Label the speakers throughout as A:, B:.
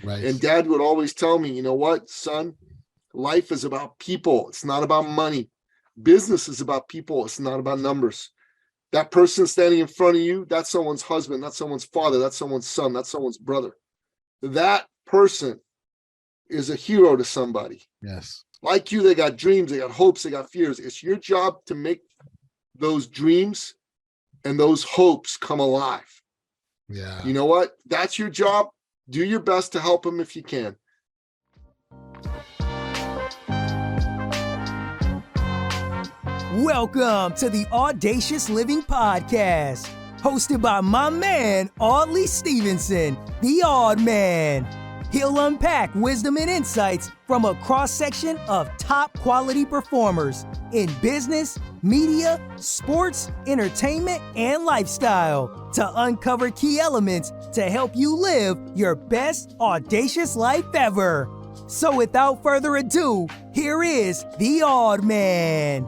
A: Right.
B: And dad would always tell me, you know what, son, life is about people. It's not about money. Business is about people. It's not about numbers. That person standing in front of you, that's someone's husband, that's someone's father, that's someone's son, that's someone's brother. That person is a hero to somebody.
A: Yes.
B: Like you, they got dreams, they got hopes, they got fears. It's your job to make those dreams and those hopes come alive.
A: Yeah.
B: You know what? That's your job. Do your best to help them if you can.
C: Welcome to the Audacious Living Podcast, hosted by my man, Audley Stevenson, the Odd Man. He'll unpack wisdom and insights from a cross-section of top quality performers in business, media, sports, entertainment, and lifestyle to uncover key elements to help you live your best audacious life ever. So without further ado, here is the Odd Man.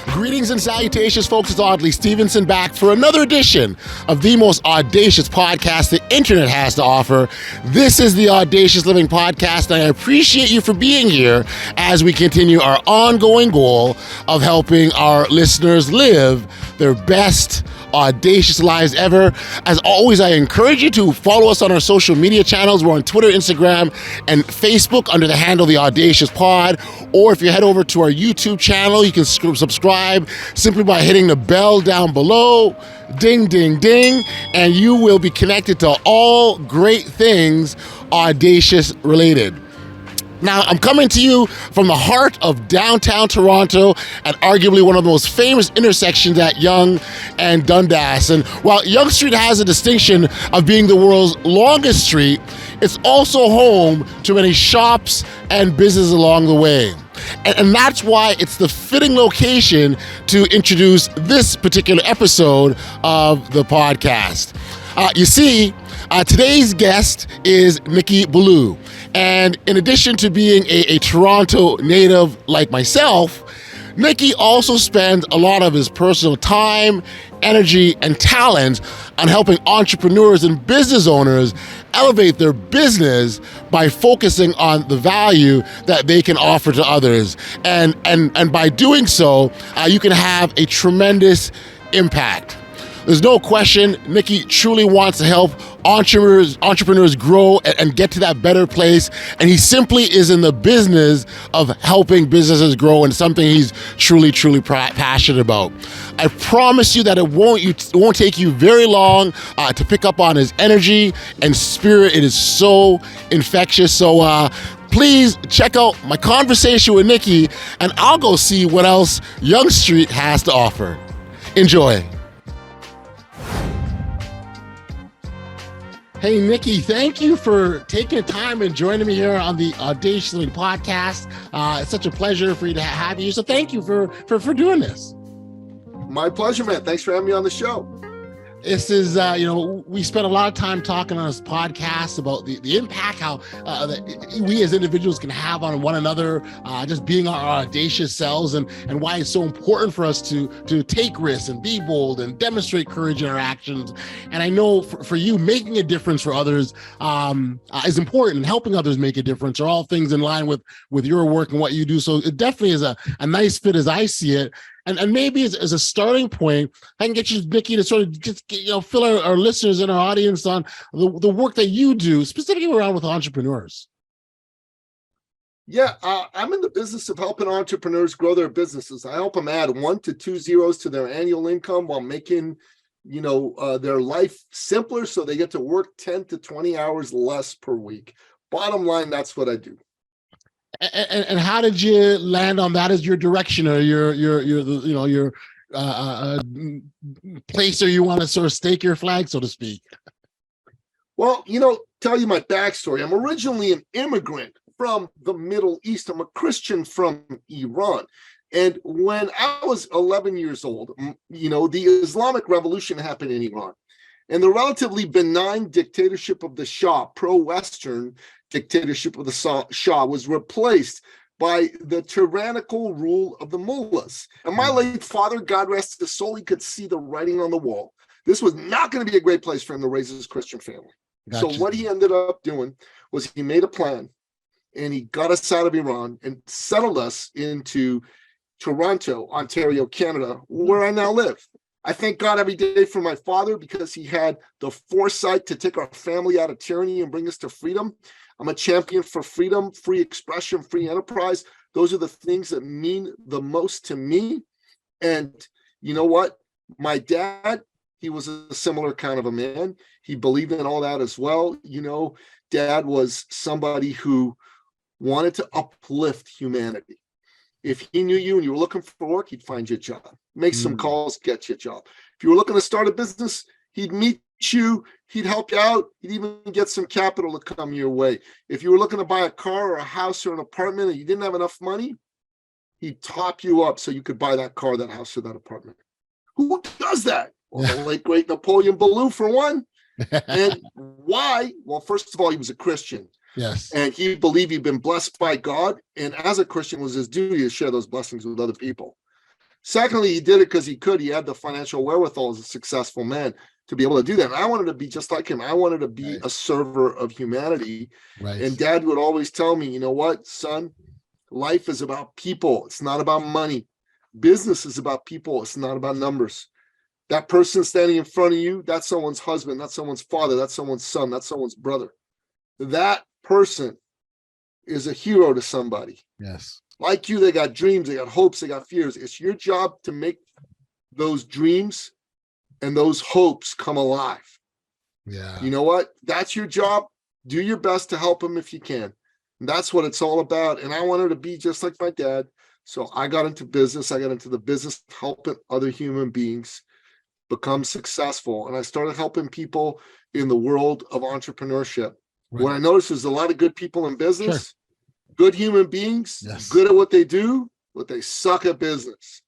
A: Greetings and salutations, folks. It's Audley Stevenson back for another edition of the most audacious podcast the internet has to offer. This is the Audacious Living Podcast, and I appreciate you for being here as we continue our ongoing goal of helping our listeners live their best audacious lives ever. As always, I encourage you to follow us on our social media channels. We're on Twitter, Instagram, and Facebook under the handle The Audacious Pod. Or if you head over to our YouTube channel, you can subscribe simply by hitting the bell down below. Ding, ding, ding. And you will be connected to all great things audacious related. Now, I'm coming to you from the heart of downtown Toronto at arguably one of the most famous intersections at Yonge and Dundas. And while Yonge Street has a distinction of being the world's longest street, it's also home to many shops and businesses along the way. And that's why it's the fitting location to introduce this particular episode of the podcast. You see, today's guest is Nicky Billou. And in addition to being a Toronto native like myself, Nicky also spends a lot of his personal time, energy, and talent on helping entrepreneurs and business owners elevate their business by focusing on the value that they can offer to others. And by doing so, you can have a tremendous impact. There's no question, Nicky truly wants to help entrepreneurs grow and get to that better place. And he simply is in the business of helping businesses grow, and something he's truly passionate about. I promise you that it won't take you very long to pick up on his energy and spirit. It is so infectious. So please check out my conversation with Nicky, and I'll go see what else Yonge Street has to offer. Enjoy. Hey, Nicky, thank you for taking the time and joining me here on the Audacious Living Podcast. It's such a pleasure for you to have you. So thank you for doing this.
B: My pleasure, man. Thanks for having me on the show.
A: This is, we spent a lot of time talking on this podcast about the impact how that we as individuals can have on one another, just being our audacious selves, and why it's so important for us to take risks and be bold and demonstrate courage in our actions. And I know for you, making a difference for others is important, and helping others make a difference are all things in line with your work and what you do. So it definitely is a nice fit as I see it. And maybe as a starting point, I can get you, Nicky, to sort of just fill our listeners and our audience on the work that you do, specifically around with entrepreneurs.
B: Yeah, I'm in the business of helping entrepreneurs grow their businesses. I help them add 1 to 2 zeros to their annual income while making, their life simpler, so they get to work 10 to 20 hours less per week. Bottom line, that's what I do.
A: And how did you land on that as your direction, or your place where you want to sort of stake your flag, so to speak?
B: Well, tell you my backstory. I'm originally an immigrant from the Middle East. I'm a Christian from Iran. And when I was 11 years old, the Islamic Revolution happened in Iran. And the relatively benign dictatorship of the Shah, pro-Western dictatorship of the Shah, was replaced by the tyrannical rule of the mullahs. And my late father, God rest his soul, he could see the writing on the wall. This was not going to be a great place for him to raise his Christian family. So
A: Gotcha.
B: what he ended up doing was he made a plan and he got us out of Iran and settled us into Toronto, Ontario, Canada, where I now live. I thank God every day for my father because he had the foresight to take our family out of tyranny and bring us to freedom. I'm a champion for freedom, free expression, free enterprise. Those are the things that mean the most to me. And you know what? My dad, he was a similar kind of a man. He believed in all that as well. You know, Dad was somebody who wanted to uplift humanity. If he knew you and you were looking for work, he'd find you a job, make some calls, get you a job. If you were looking to start a business, he'd meet you, he'd help you out, he'd even get some capital to come your way. If you were looking to buy a car or a house or an apartment and you didn't have enough money, he'd top you up so you could buy that car, that house, or that apartment. Who does that? Well, the late, great Nicky Billou, for one. And why? Well, first of all, he was a Christian.
A: Yes.
B: And he believed he'd been blessed by God. And as a Christian, it was his duty to share those blessings with other people. Secondly, he did it because he could. He had the financial wherewithal as a successful man to be able to do that. And I wanted to be just like him. I wanted to be a server of humanity.
A: Right.
B: And Dad would always tell me, you know what, son, life is about people. It's not about money. Business is about people. It's not about numbers. That person standing in front of you, that's someone's husband, that's someone's father, that's someone's son, that's someone's brother. That person is a hero to somebody.
A: Yes.
B: Like you, they got dreams, they got hopes, they got fears. It's your job to make those dreams and those hopes come alive.
A: Yeah.
B: You know what? That's your job. Do your best to help them if you can. And that's what it's all about. And I wanted to be just like my dad. So I got into business. I got into the business of helping other human beings become successful. And I started helping people in the world of entrepreneurship.
A: Right.
B: What I noticed is a lot of good people in business, good human beings,
A: Yes.
B: good at what they do, but they suck at business.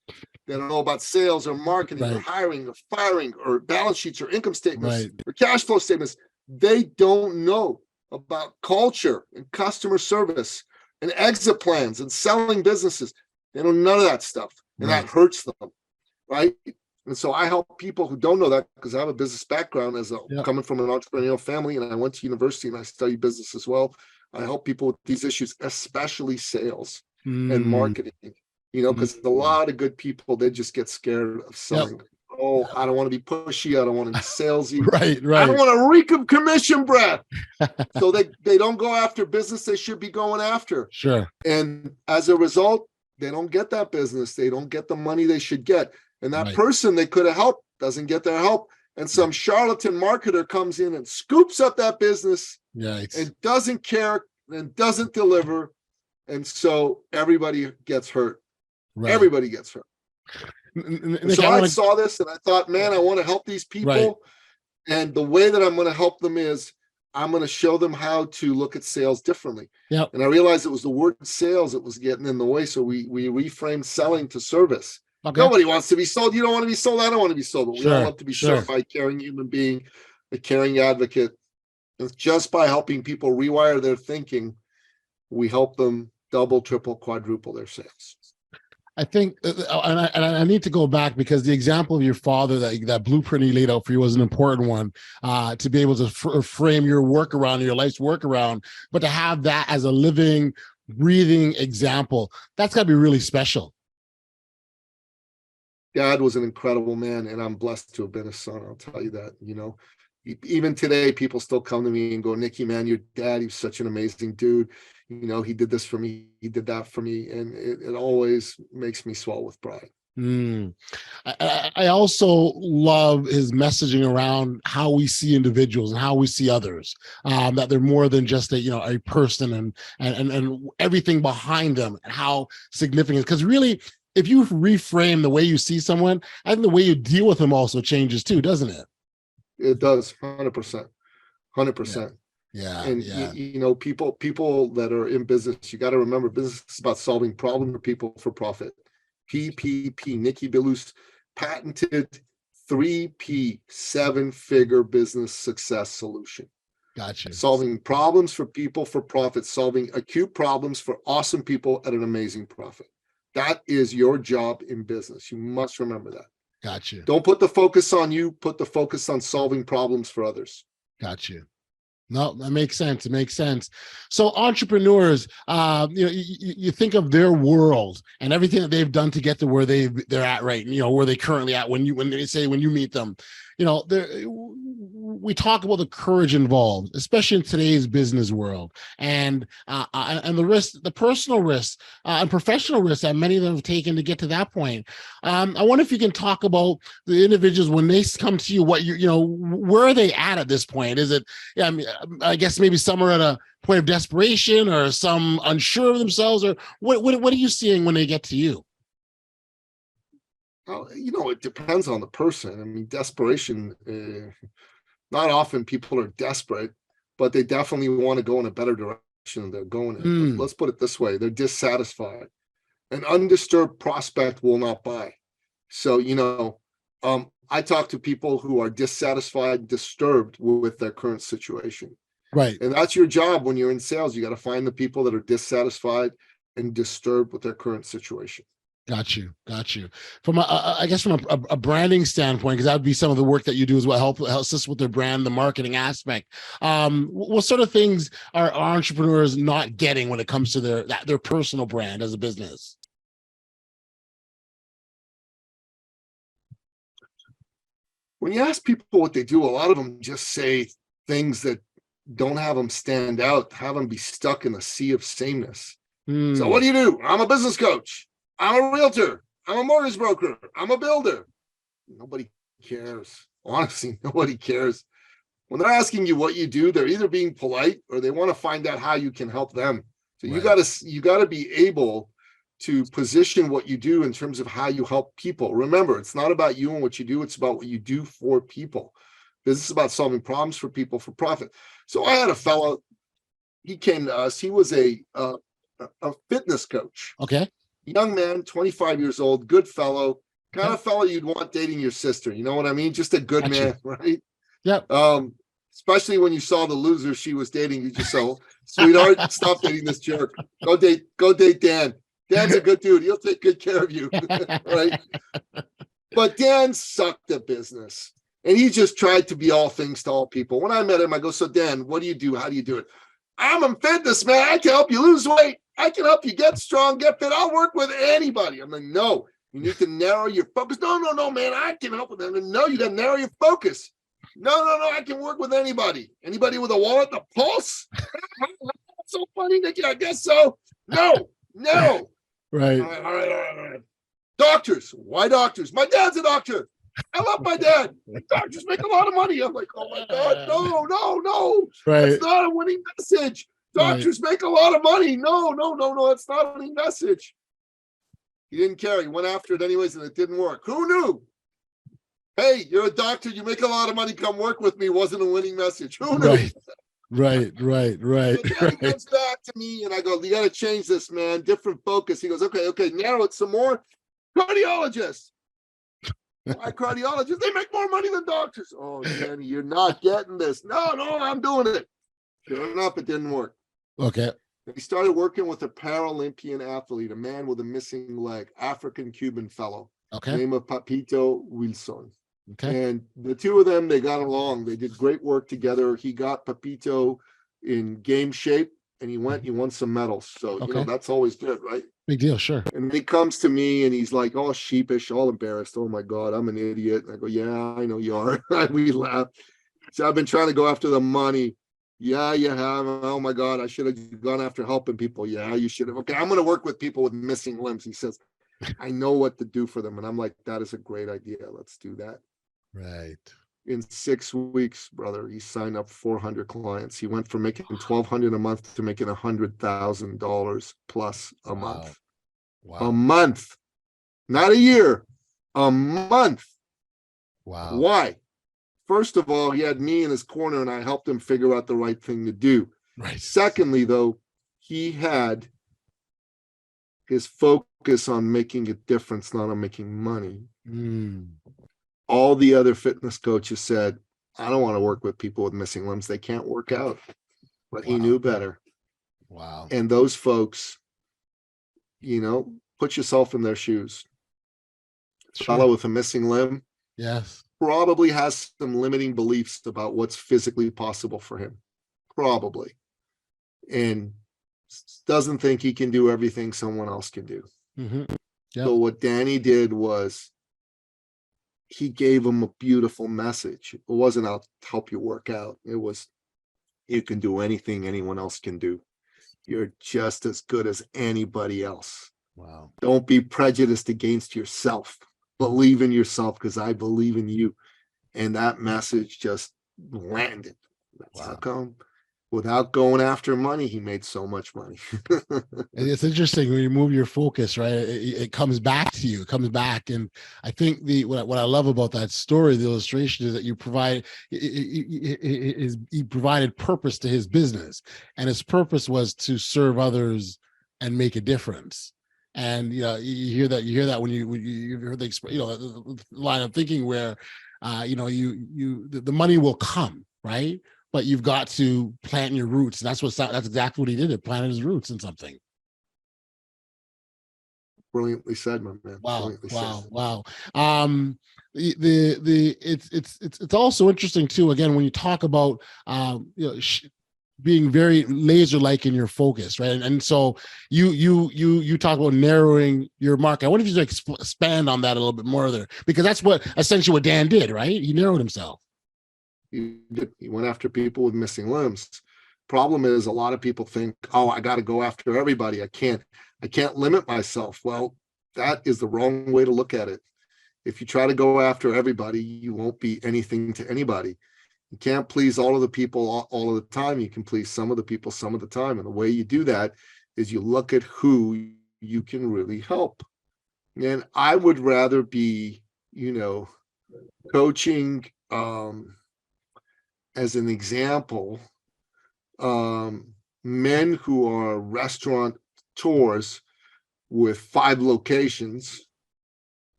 B: They don't know about sales or marketing or hiring or firing or balance sheets or income statements or cash flow statements. They don't know about culture and customer service and exit plans and selling businesses. They know none of that stuff. And that hurts them, right? And so I help people who don't know that because I have a business background as coming from an entrepreneurial family, and I went to university and I studied business as well. I help people with these issues, especially sales and marketing, you know, because a lot of good people, they just get scared of selling. Oh, I don't want to be pushy. I don't want to be salesy.
A: Right.
B: I don't want to reek of commission breath. So they don't go after business they should be going after.
A: Sure.
B: And as a result, they don't get that business. They don't get the money they should get. And that person they could have helped doesn't get their help. And some charlatan marketer comes in and scoops up that business and doesn't care and doesn't deliver. And so everybody gets hurt. Everybody gets hurt. So I saw this and I thought, man, I want to help these people. And the way that I'm going to help them is I'm going to show them how to look at sales differently. And I realized it was the word sales that was getting in the way. So we reframed selling to service. Nobody wants to be sold. You don't want to be sold. I don't want to be sold. But we all love to be served by a caring human being, a caring advocate. And just by helping people rewire their thinking, we help them double, triple, quadruple their sales.
A: I think, and I need to go back because the example of your father, that blueprint he laid out for you was an important one, to be able to frame your work around, your life's work around, but to have that as a living, breathing example, that's got to be really special.
B: Dad was an incredible man, and I'm blessed to have been his son. I'll tell you that, you know, even today, people still come to me and go, Nicky, man, your dad, he's such an amazing dude. You know, he did this for me. He did that for me. And it always makes me swell with pride.
A: I also love his messaging around how we see individuals and how we see others, that they're more than just a person and everything behind them and how significant, because really, if you reframe the way you see someone, I think the way you deal with them also changes too, doesn't it?
B: It does, 100%. And you know, people that are in business, you got to remember, business is about solving problems for people for profit. PPP, Nicky Billou's patented 3P, 7-figure business success solution.
A: Gotcha.
B: Solving problems for people for profit, solving acute problems for awesome people at an amazing profit. That is your job in business. You must remember that.
A: Gotcha.
B: Don't put the focus on you. Put the focus on solving problems for others.
A: Gotcha. No, that makes sense. It makes sense. So entrepreneurs, you think of their world and everything that they've done to get to where they're at, right? Where they currently at when you meet them, we talk about the courage involved, especially in today's business world, and the risk, the personal risks and professional risks that many of them have taken to get to that point. I wonder if you can talk about the individuals when they come to you. Where are they at this point? Is it? I guess maybe some are at a point of desperation, or some unsure of themselves, or what are you seeing when they get to you?
B: Well, it depends on the person. I mean, desperation, not often people are desperate, but they definitely want to go in a better direction than they're going in. Let's put it this way. They're dissatisfied. An undisturbed prospect will not buy. So, I talk to people who are dissatisfied, disturbed with their current situation.
A: Right.
B: And that's your job when you're in sales. You got to find the people that are dissatisfied and disturbed with their current situation.
A: Got you. From a branding standpoint, because that would be some of the work that you do as well, help assist with their brand, the marketing aspect. What sort of things are entrepreneurs not getting when it comes to their personal brand as a business?
B: When you ask people what they do, a lot of them just say things that don't have them stand out, have them be stuck in a sea of sameness. So what do you do? I'm a business coach. I'm a realtor. I'm a mortgage broker. I'm a builder. Nobody cares. Honestly, nobody cares. When they're asking you what you do, they're either being polite or they want to find out how you can help them. So right. you gotta be able to position what you do in terms of how you help people. Remember, it's not about you and what you do. It's about what you do for people. Business is about solving problems for people for profit. So I had a fellow, he came to us. He was a fitness coach.
A: Okay.
B: Young man, 25 years old, good fellow, kind of fellow you'd want dating your sister. You know what I mean? Just a good man, right?
A: Yep.
B: Especially when you saw the loser she was dating, you just so, sweetheart, stop dating this jerk. Go date Dan. Dan's a good dude. He'll take good care of you, right? But Dan sucked at business, and he just tried to be all things to all people. When I met him, I go, so Dan, what do you do? How do you do it? I'm a fitness man. I can help you lose weight. I can help you get strong, get fit. I'll work with anybody. I'm like, no, you need to narrow your focus. No, man, I can help with them. No, you got to narrow your focus. No, I can work with anybody. Anybody with a wallet, a pulse? That's so funny, Nicky. I guess so. No.
A: Right.
B: All right. Doctors. Why doctors? My dad's a doctor. I love my dad. Doctors make a lot of money. I'm like, oh my God, no.
A: Right.
B: That's not a winning message. Doctors make a lot of money. No, it's not a winning message. He didn't care. He went after it anyways, and it didn't work. Who knew? Hey, you're a doctor. You make a lot of money. Come work with me. Wasn't a winning message. Who knew?
A: Right.
B: So then he comes back to me, and I go, you got to change this, man. Different focus. He goes, okay, narrow it some more. Cardiologist. Why cardiologists? They make more money than doctors. Oh, Danny, you're not getting this. No, I'm doing it. Sure enough, it didn't work.
A: Okay.
B: He started working with a Paralympian athlete, a man with a missing leg, African-Cuban fellow.
A: Okay.
B: Name of Papito Wilson.
A: Okay.
B: And the two of them, they got along. They did great work together. He got Papito in game shape, and he won some medals. So, that's always good, right?
A: Big deal, sure.
B: And he comes to me, and he's like all sheepish, all embarrassed. Oh, my God, I'm an idiot. And I go, yeah, I know you are. We laugh. So I've been trying to go after the money. Yeah, you have. Oh, my God, I should have gone after helping people. Yeah, you should have. Okay, I'm going to work with people with missing limbs. He says, I know what to do for them. And I'm like, that is a great idea. Let's do that.
A: Right.
B: In 6 weeks, brother, he signed up 400 clients. He went from making $1,200 a month to making $100,000 plus a month.
A: Wow.
B: A month, not a year, a month.
A: Wow.
B: Why? First of all, he had me in his corner, and I helped him figure out the right thing to do.
A: Right.
B: Secondly, though, he had his focus on making a difference, not on making money. All the other fitness coaches said, I don't want to work with people with missing limbs. They can't work out. But he knew better.
A: Wow.
B: And those folks, put yourself in their shoes.
A: Sure.
B: Fellow with a missing limb.
A: Yes.
B: Probably has some limiting beliefs about what's physically possible for him. probably, and doesn't think he can do everything someone else can do.
A: Mm-hmm. Yep.
B: So what Danny did was he gave him a beautiful message. It wasn't, I'll help you work out. It was, you can do anything anyone else can do. You're just as good as anybody else.
A: Wow.
B: Don't be prejudiced against yourself. Believe in yourself because I believe in you. And that message just landed. That's
A: Wow.
B: how come, without going after money, he made so much money.
A: And it's interesting when you move your focus, right? It comes back to you. It comes back, and I think what I love about that story, the illustration, is that you provide he provided purpose to his business, and his purpose was to serve others and make a difference. And you hear that when you heard the line of thinking where the money will come, right? But you've got to plant your roots. And that's exactly what he did. It planted his roots in something.
B: Brilliantly said, my man.
A: Wow.
B: Brilliantly said.
A: Wow. It's also interesting too, again, when you talk about, being very laser-like in your focus, right? And so you talk about narrowing your market. I wonder if you could expand on that a little bit more there, because that's essentially what Dan did, right? He narrowed himself.
B: He went after people with missing limbs. Problem is, a lot of people think, oh, I got to go after everybody. I can't limit myself. Well, that is the wrong way to look at it. If you try to go after everybody, you won't be anything to anybody. You can't please all of the people all of the time. You can please some of the people some of the time. And the way you do that is you look at who you can really help. And I would rather be, coaching, as an example, men who are restaurateurs with 5 locations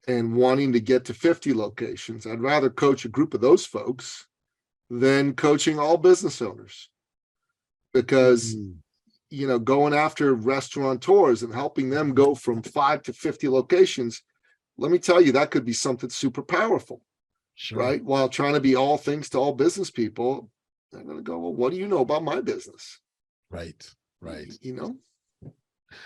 B: and wanting to get to 50 locations. I'd rather coach a group of those folks than coaching all business owners, because going after restaurateurs and helping them go from 5 to 50 locations, let me tell you, that could be something super powerful. Sure. Right? While trying to be all things to all business people, they're going to go, well, what do you know about my business?
A: Right.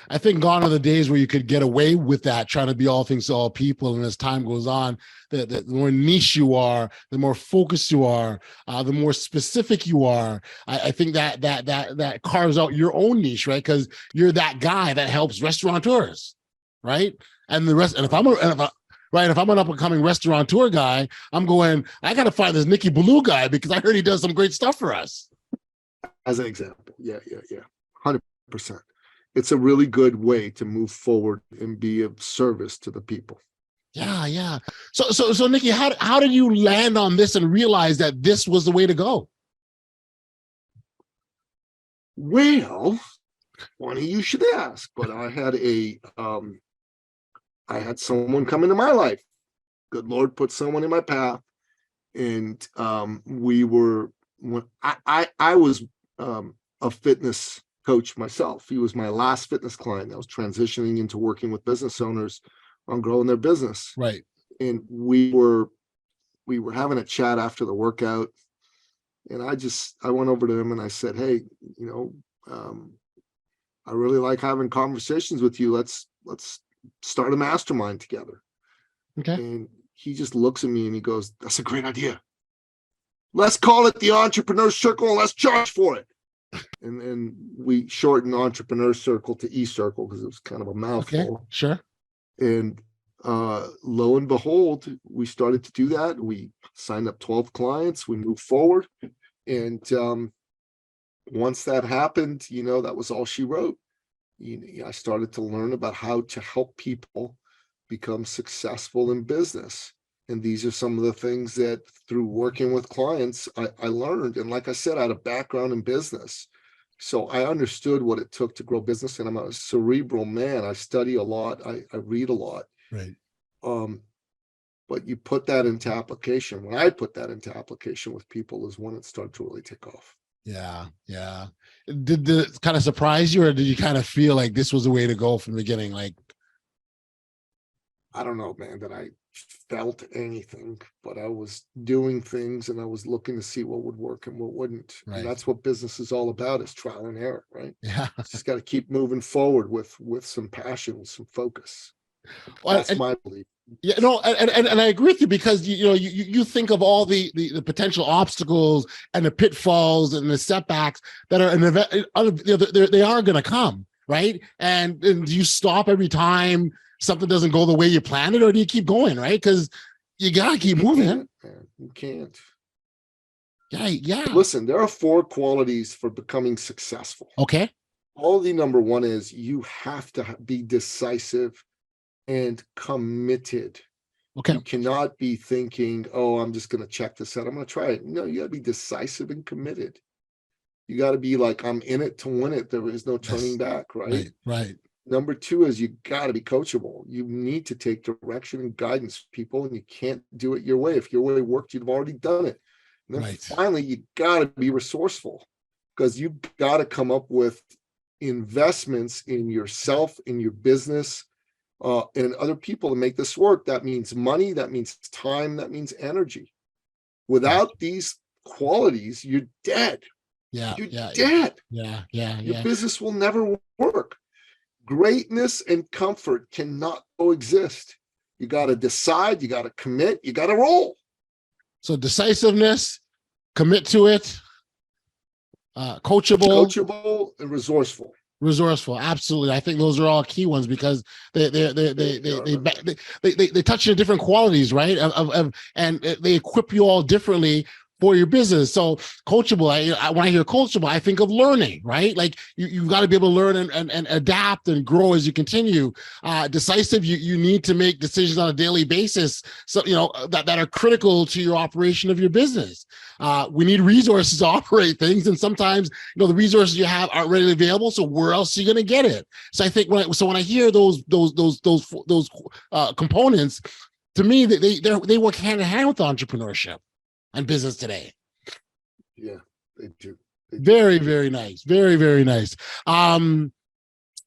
B: I
A: think gone are the days where you could get away with that, trying to be all things to all people. And as time goes on, the more niche you are, the more focused you are, the more specific you are. I think that carves out your own niche, right? Because you're that guy that helps restaurateurs, right? And the rest. And if I'm an up and coming restaurateur guy, I'm going, I got to find this Nicky Billou guy because I heard he does some great stuff for us.
B: As an example. Yeah. 100%. It's a really good way to move forward and be of service to the people.
A: Yeah. So Nicky, how did you land on this and realize that this was the way to go?
B: Well, funny you should ask, but I had someone come into my life. Good Lord put someone in my path, and I was a fitness coach myself. He was my last fitness client. I was transitioning into working with business owners on growing their business.
A: Right.
B: And we were having a chat after the workout, and I went over to him and I said, hey, I really like having conversations with you. Let's start a mastermind together.
A: Okay.
B: And he just looks at me and he goes, that's a great idea. Let's call it the Entrepreneur Circle and let's charge for it. And we shortened Entrepreneur Circle to E-Circle because it was kind of a mouthful.
A: Okay, sure.
B: And lo and behold, we started to do that. We signed up 12 clients. We moved forward. And once that happened, that was all she wrote. I started to learn about how to help people become successful in business. And these are some of the things that through working with clients, I learned. And like I said, I had a background in business. So I understood what it took to grow business. And I'm a cerebral man. I study a lot. I read a lot.
A: Right.
B: But you put that into application. When I put that into application with people is when it started to really take off.
A: Yeah. Did it kind of surprise you, or did you kind of feel like this was the way to go from the beginning? Like,
B: I don't know, man, that I felt anything, but I was doing things and I was looking to see what would work and what wouldn't.
A: Right.
B: And that's what business is all about, is trial and error, right?
A: Yeah.
B: Just got to keep moving forward with some passion, with some focus.
A: Well,
B: That's my belief.
A: Yeah, no, and I agree with you, because you think of all the potential obstacles and the pitfalls and the setbacks that are they are going to come, right? And do you stop every time something doesn't go the way you planned it, or do you keep going, right? Because you gotta keep moving.
B: You can't.
A: Yeah.
B: Listen, there are 4 qualities for becoming successful.
A: Okay.
B: Quality number 1 is you have to be decisive and committed.
A: Okay.
B: You cannot be thinking, oh, I'm just going to check this out, I'm going to try it. No, you got to be decisive and committed. You got to be like, I'm in it to win it. There is no turning back, right?
A: Right.
B: Number 2 is you got to be coachable. You need to take direction and guidance, people, and you can't do it your way. If your way worked, you'd have already done it. And then finally, you got to be resourceful, because you've got to come up with investments in yourself, in your business, and other people to make this work. That means money, that means time, that means energy. Without these qualities, you're dead. You're dead. Your business will never work. Greatness and comfort cannot coexist. You got to decide, you got to commit, you got to roll.
A: So decisiveness, commit to it, coachable,
B: and resourceful.
A: Absolutely. I think those are all key ones, because they touch on different qualities, right? And they equip you all differently for your business. So coachable, when I hear coachable, I think of learning, right? Like you've got to be able to learn and adapt and grow as you continue. Decisive, you need to make decisions on a daily basis, so that are critical to your operation of your business. We need resources to operate things, and sometimes the resources you have aren't readily available. So where else are you going to get it? So I think when I hear those components, to me they work hand in hand with entrepreneurship and business today.
B: Yeah, they do.
A: Very, very nice. Very, very nice. So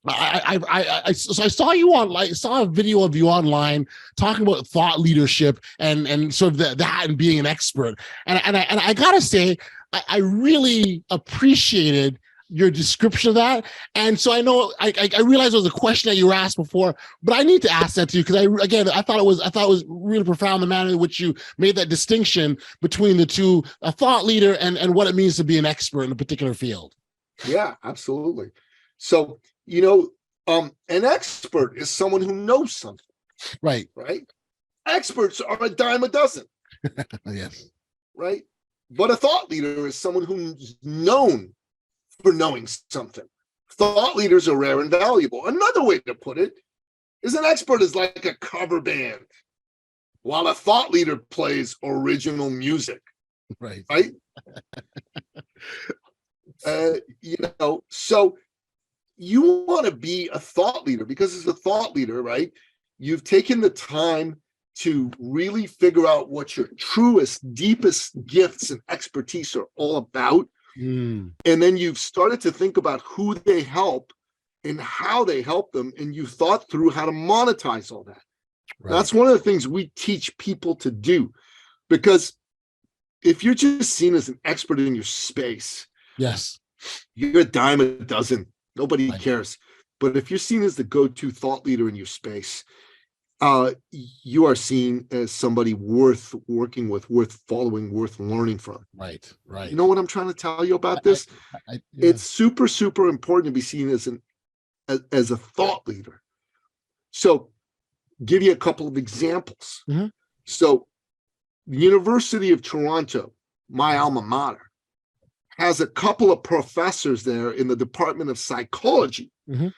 A: I saw you saw a video of you online talking about thought leadership and sort of that and being an expert. And I gotta say, I really appreciated your description of that. And so I know I realized it was a question that you were asked before, but I need to ask that to you, because I thought it was really profound, the manner in which you made that distinction between the two, a thought leader and what it means to be an expert in a particular field.
B: Yeah, absolutely. So an expert is someone who knows something.
A: Right.
B: Experts are a dime a dozen.
A: Yes.
B: Right. But a thought leader is someone who's known for knowing something. Thought leaders are rare and valuable. Another way to put it is an expert is like a cover band, while a thought leader plays original music.
A: Right.
B: So you want to be a thought leader, because as a thought leader, right, you've taken the time to really figure out what your truest, deepest gifts and expertise are all about. And then you've started to think about who they help and how they help them, and you thought through how to monetize all that. Right. That's one of the things we teach people to do, because if you're just seen as an expert in your space,
A: yes,
B: you're a dime a dozen. Nobody cares. But if you're seen as the go-to thought leader in your space, you are seen as somebody worth working with, worth following, worth learning from.
A: Right.
B: You know what I'm trying to tell you about this? It's super, super important to be seen as a thought leader. So, give you a couple of examples.
A: Mm-hmm.
B: So, the University of Toronto, my alma mater, has a couple of professors there in the Department of Psychology.
A: Mm-hmm.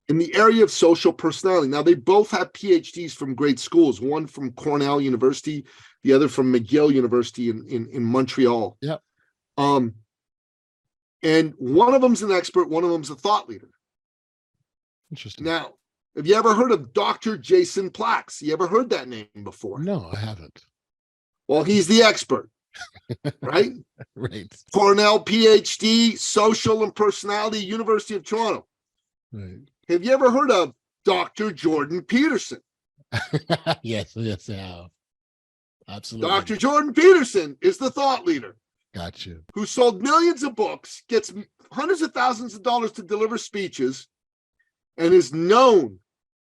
B: In the area of social personality. Now, they both have PhDs from great schools, one from Cornell University, the other from McGill University in Montreal.
A: Yep.
B: And one of them's an expert, one of them's a thought leader.
A: Interesting.
B: Now, have you ever heard of Dr. Jason Plax? You ever heard that name before?
A: No, I haven't.
B: Well, he's the expert, right?
A: Right.
B: Cornell PhD, social and personality, University of Toronto.
A: Right.
B: Have you ever heard of Dr. Jordan Peterson?
A: Yes, yes, they have. Absolutely.
B: Dr. Jordan Peterson is the thought leader.
A: Got you.
B: Who sold millions of books, gets hundreds of thousands of dollars to deliver speeches, and is known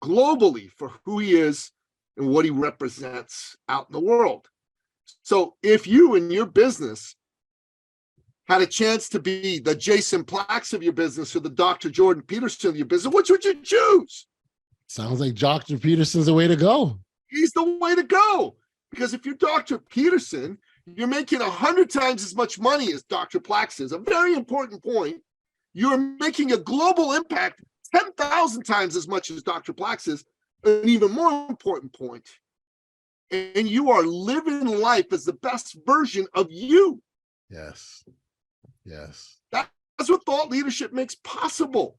B: globally for who he is and what he represents out in the world. So if you in your business had a chance to be the Jason Plax of your business or the Dr. Jordan Peterson of your business, which would you choose?
A: Sounds like Dr. Peterson's the way to go.
B: He's the way to go. Because if you're Dr. Peterson, you're making 100 times as much money as Dr. Plax is. A very important point. You're making a global impact 10,000 times as much as Dr. Plax is. An even more important point. And you are living life as the best version of you.
A: Yes. Yes.
B: That's what thought leadership makes possible.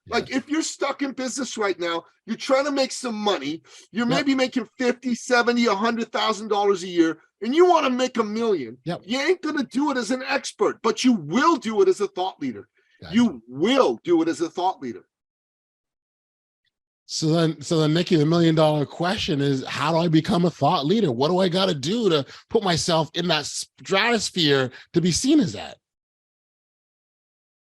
A: Yes.
B: Like if you're stuck in business right now, you're trying to make some money, you're maybe making $50, $70, $100,000 a year, and you want to make $1 million.
A: Yep.
B: You ain't going to do it as an expert, but you will do it as a thought leader.
A: Gotcha.
B: You will do it as a thought leader.
A: So then, Nicky, the $1 million question is, how do I become a thought leader? What do I got to do to put myself in that stratosphere to be seen as that?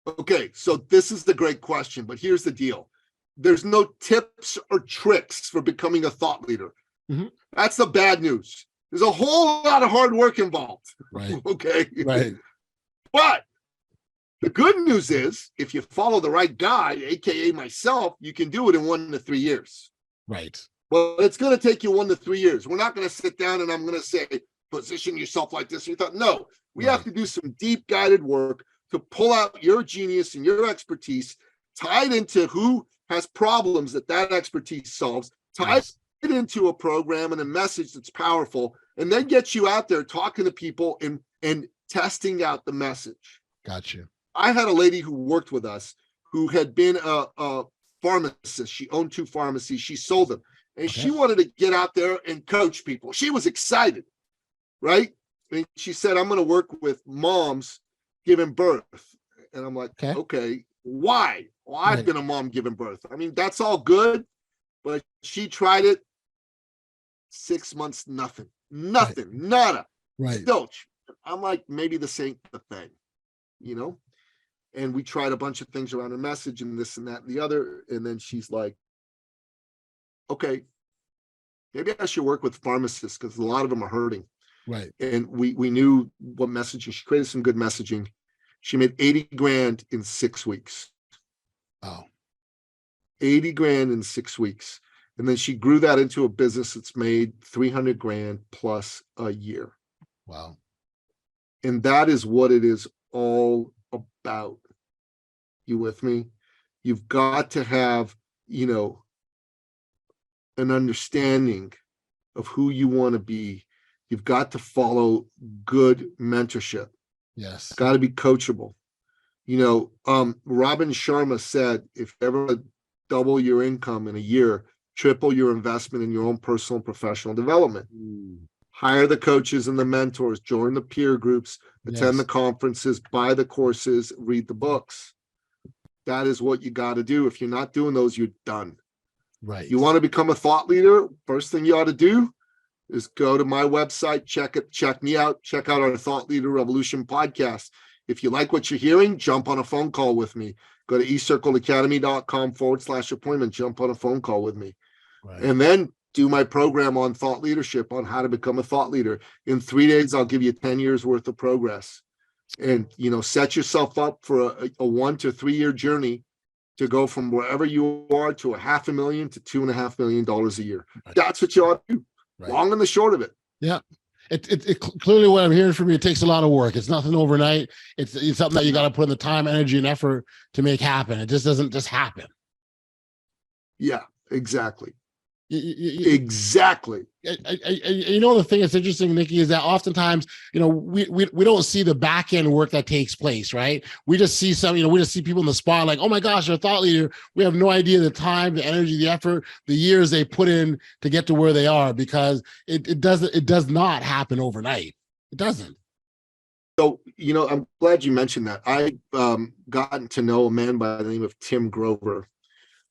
B: Okay, so this is the great question, but here's the deal. There's no tips or tricks for becoming a thought leader.
A: Mm-hmm.
B: That's the bad news. There's a whole lot of hard work involved.
A: Right.
B: Okay.
A: Right.
B: But the good news is, if you follow the right guy, AKA myself, you can do it in 1 to 3 years.
A: Right.
B: Well, it's going to take you 1 to 3 years. We're not going to sit down and I'm going to say, position yourself like this. You thought, no, we have to do some deep guided work to pull out your genius and your expertise, tied into who has problems that expertise solves, tied it into a program and a message that's powerful, and then get you out there talking to people and testing out the message.
A: Gotcha.
B: I had a lady who worked with us who had been a pharmacist. She owned 2 pharmacies. She sold them. And she wanted to get out there and coach people. She was excited, right? And she said, I'm going to work with moms giving birth. And I'm like, okay, why? Well, I've been a mom giving birth. I mean, that's all good. But she tried it. 6 months, nothing, nada.
A: Right.
B: Zilch. I'm like, maybe this ain't the thing, you know? And we tried a bunch of things around her message and this and that and the other. And then she's like, okay, maybe I should work with pharmacists because a lot of them are hurting.
A: Right.
B: And we knew what messaging. She created some good messaging. She made 80 grand in 6 weeks.
A: Oh.
B: 80 grand in 6 weeks. And then she grew that into a business that's made 300 grand plus a year.
A: Wow.
B: And that is what it is all about. You with me? You've got to have, an understanding of who you want to be. You've got to follow good mentorship.
A: Yes.
B: Got to be coachable. Robin Sharma said, if you ever double your income in a year, triple your investment in your own personal and professional development. Hire the coaches and the mentors, join the peer groups, attend the conferences, buy the courses, read the books. That is what you got to do. If you're not doing those, you're done.
A: Right.
B: You want to become a thought leader? First thing you ought to do is go to my website, check me out, check out our Thought Leader Revolution podcast. If you like what you're hearing, jump on a phone call with me. Go to ecircleacademy.com/appointment, jump on a phone call with me. Right. And then do my program on thought leadership, on how to become a thought leader. In 3 days, I'll give you 10 years worth of progress. And, set yourself up for a 1 to 3 year journey to go from wherever you are to $500,000 to $2.5 million a year. Right. That's what you ought to do. Right. Long and the short of it.
A: Yeah. It clearly, what I'm hearing from you, it takes a lot of work. It's nothing overnight. It's something that you got to put in the time, energy, and effort to make happen. It just doesn't just happen.
B: Yeah, exactly. Exactly.
A: The thing that's interesting, Nicky, is that oftentimes, we don't see the back end work that takes place, right? We just see we just see people in the spot like, oh my gosh, they're a thought leader. We have no idea the time, the energy, the effort, the years they put in to get to where they are, because it does not happen overnight. It doesn't.
B: So, I'm glad you mentioned that. I've gotten to know a man by the name of Tim Grover.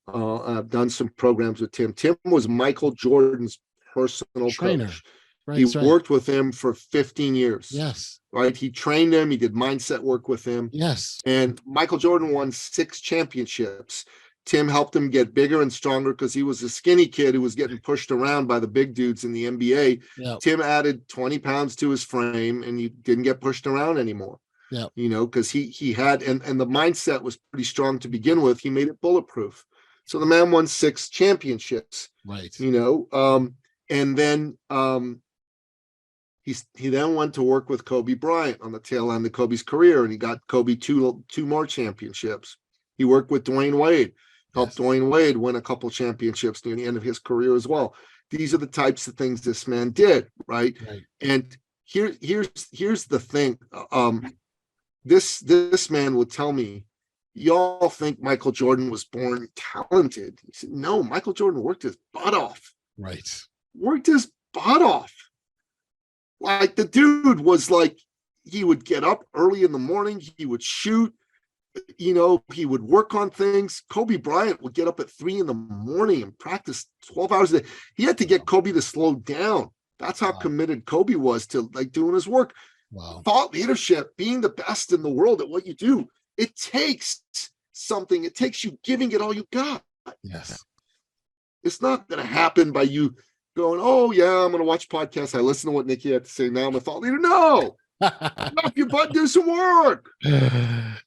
B: I've done some programs with Tim. Tim was Michael Jordan's personal
A: Trainer.
B: coach.
A: Right,
B: He
A: right.
B: worked with him for 15 years.
A: Yes.
B: Right. He trained him. He did mindset work with him.
A: Yes.
B: And Michael Jordan won 6 championships. Tim helped him get bigger and stronger because he was a skinny kid who was getting pushed around by the big dudes in the NBA.
A: Yep.
B: Tim added 20 pounds to his frame and he didn't get pushed around anymore.
A: Yeah.
B: You know, because he had, and the mindset was pretty strong to begin with. He made it bulletproof. So the man won 6 championships.
A: Right.
B: You know, and then he then went to work with Kobe Bryant on the tail end of Kobe's career, and he got Kobe two more championships. He worked with Dwayne Wade, helped Dwayne Wade win a couple championships near the end of his career as well. These are the types of things this man did, right? And here's the thing. This man would tell me, y'all think Michael Jordan was born talented. He said, no, Michael Jordan worked his butt off.
A: Right.
B: Worked his butt off. Like the dude was like, he would get up early in the morning, he would shoot, you know, he would work on things. Kobe Bryant would get up at 3 in the morning and practice 12 hours a day. He had to get Kobe to slow down. That's how committed Kobe was to like doing his work.
A: Wow.
B: Thought leadership, being the best in the world at what you do, it takes something. It takes you giving it all you got.
A: Yes.
B: It's not going to happen by you going, oh, yeah, I'm going to watch podcasts. I listen to what Nicky had to say. Now I'm a thought leader. No. Up your butt, do some work.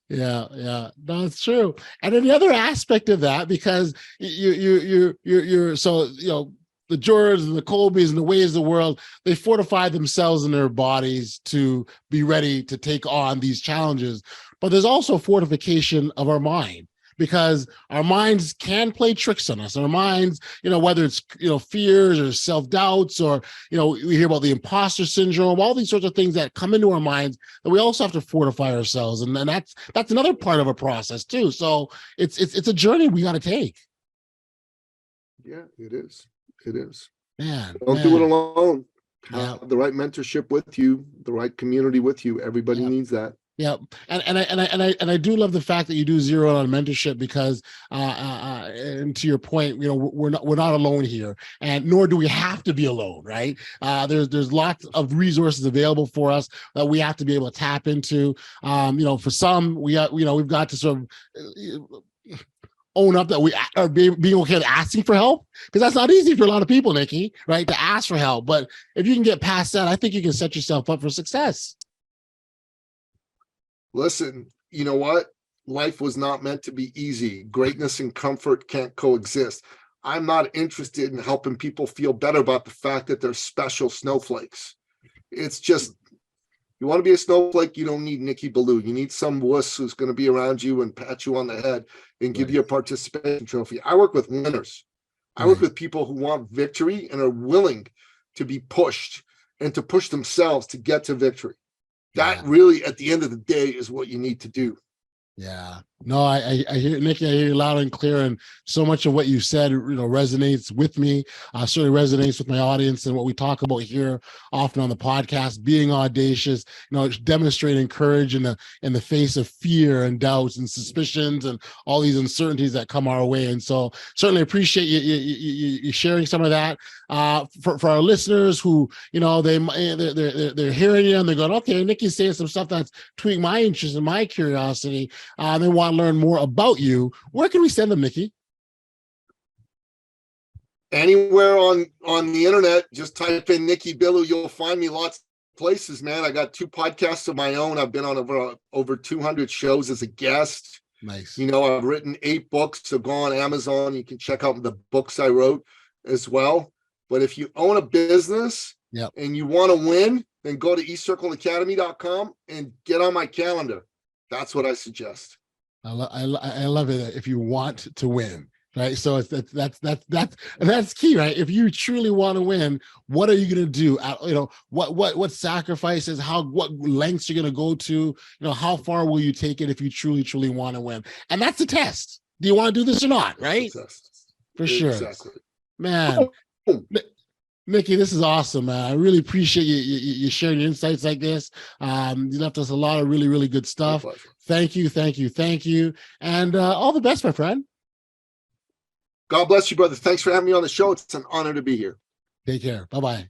A: Yeah, that's true. And then the other aspect of that, because you're so, you know, the Jordans and the Kobe's and the Ways of the world, they fortify themselves in their bodies to be ready to take on these challenges. But there's also fortification of our mind, because our minds can play tricks on us. Our minds, you know, whether it's, you know, fears or self-doubts, or, you know, we hear about the imposter syndrome, all these sorts of things that come into our minds that we also have to fortify ourselves. And that's another part of a process too. So it's a journey we got to take.
B: Yeah, it is. It is.
A: Man,
B: Don't do it alone.
A: Yeah.
B: Have the right mentorship with you, the right community with you. Everybody needs that.
A: Yeah, and I do love the fact that you do zero in on mentorship, because and to your point, you know, we're not alone here, and nor do we have to be alone, right? There's lots of resources available for us that we have to be able to tap into. You know, for some, we've got to sort of own up that we are being okay with asking for help, because that's not easy for a lot of people, Nicky, right? To ask for help, but if you can get past that, I think you can set yourself up for success.
B: Listen, you know what? Life was not meant to be easy. Greatness and comfort can't coexist. I'm not interested in helping people feel better about the fact that they're special snowflakes. It's just, you want to be a snowflake, you don't need Nicky Billou. You need some wuss who's going to be around you and pat you on the head and give you a participation trophy. I work with winners. I work with people who want victory and are willing to be pushed and to push themselves to get to victory. That really, at the end of the day, is what you need to do.
A: Yeah, no, I hear, Nicky, I hear you loud and clear, and so much of what you said, you know, resonates with me. Certainly resonates with my audience and what we talk about here often on the podcast. Being audacious, you know, demonstrating courage in the face of fear and doubts and suspicions and all these uncertainties that come our way. And so, certainly appreciate you sharing some of that. For our listeners who, you know, they're hearing you and they're going, okay, Nicky's saying some stuff that's tweaking my interest and my curiosity. They want to learn more about you. Where can we send them, Nicky?
B: Anywhere on the internet, just type in Nicky Billou. You'll find me lots of places, man. I got 2 podcasts of my own. I've been on over 200 shows as a guest.
A: Nice.
B: You know, I've written 8 books, so go on Amazon. You can check out the books I wrote as well. But if you own a business and you want to win, then go to eCircleAcademy.com and get on my calendar. That's what I suggest. I
A: love it. If you want to win, right? So that's key, right? If you truly want to win, what are you going to do? You know, what sacrifices? What lengths you're going to go to? You know, how far will you take it if you truly want to win? And that's the test. Do you want to do this or not? Right? For sure, man. Nicky, this is awesome, man. I really appreciate you sharing your insights like this. You left us a lot of really, really good stuff. Thank you. And all the best, my friend.
B: God bless you, brother. Thanks for having me on the show. It's an honor to be here.
A: Take care. Bye-bye.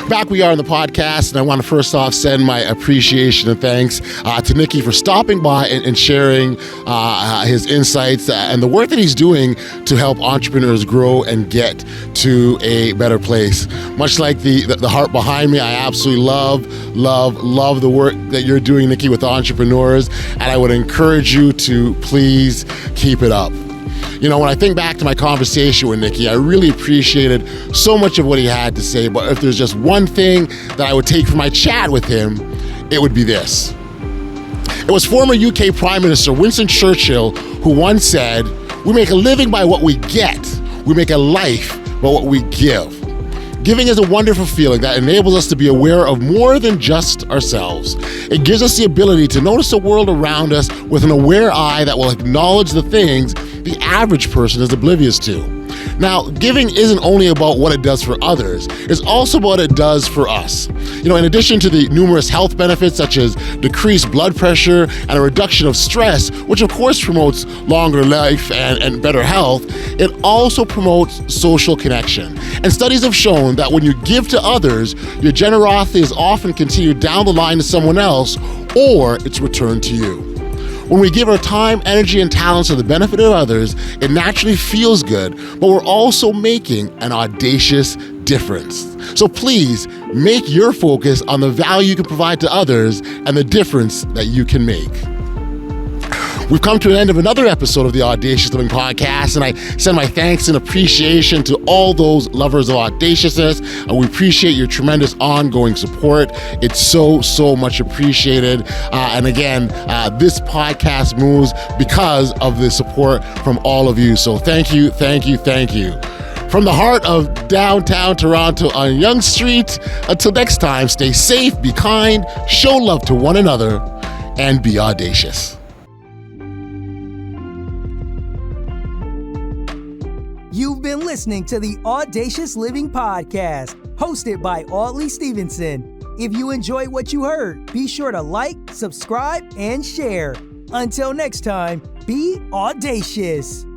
A: Back we are in the podcast, and I want to first off send my appreciation and thanks to Nicky for stopping by and sharing his insights and the work that he's doing to help entrepreneurs grow and get to a better place. Much like the heart behind me, I absolutely love the work that you're doing, Nicky, with entrepreneurs, and I would encourage you to please keep it up. You know, when I think back to my conversation with Nicky, I really appreciated so much of what he had to say, but if there's just one thing that I would take from my chat with him, it would be this. It was former UK Prime Minister Winston Churchill who once said, "We make a living by what we get. We make a life by what we give." Giving is a wonderful feeling that enables us to be aware of more than just ourselves. It gives us the ability to notice the world around us with an aware eye that will acknowledge the things the average person is oblivious to. Now, giving isn't only about what it does for others, it's also what it does for us. You know, in addition to the numerous health benefits such as decreased blood pressure and a reduction of stress, which of course promotes longer life and better health, it also promotes social connection. And studies have shown that when you give to others, your generosity is often continued down the line to someone else, or it's returned to you. When we give our time, energy, and talents to the benefit of others, it naturally feels good, but we're also making an audacious difference. So please make your focus on the value you can provide to others and the difference that you can make. We've come to an end of another episode of the Audacious Living Podcast, and I send my thanks and appreciation to all those lovers of audaciousness, and we appreciate your tremendous ongoing support. It's so much appreciated. And again, this podcast moves because of the support from all of you. So thank you. From the heart of downtown Toronto on Yonge Street, until next time, stay safe, be kind, show love to one another, and be audacious.
C: You've been listening to the Audacious Living Podcast, hosted by Audley Stevenson. If you enjoyed what you heard, be sure to like, subscribe, and share. Until next time, be audacious.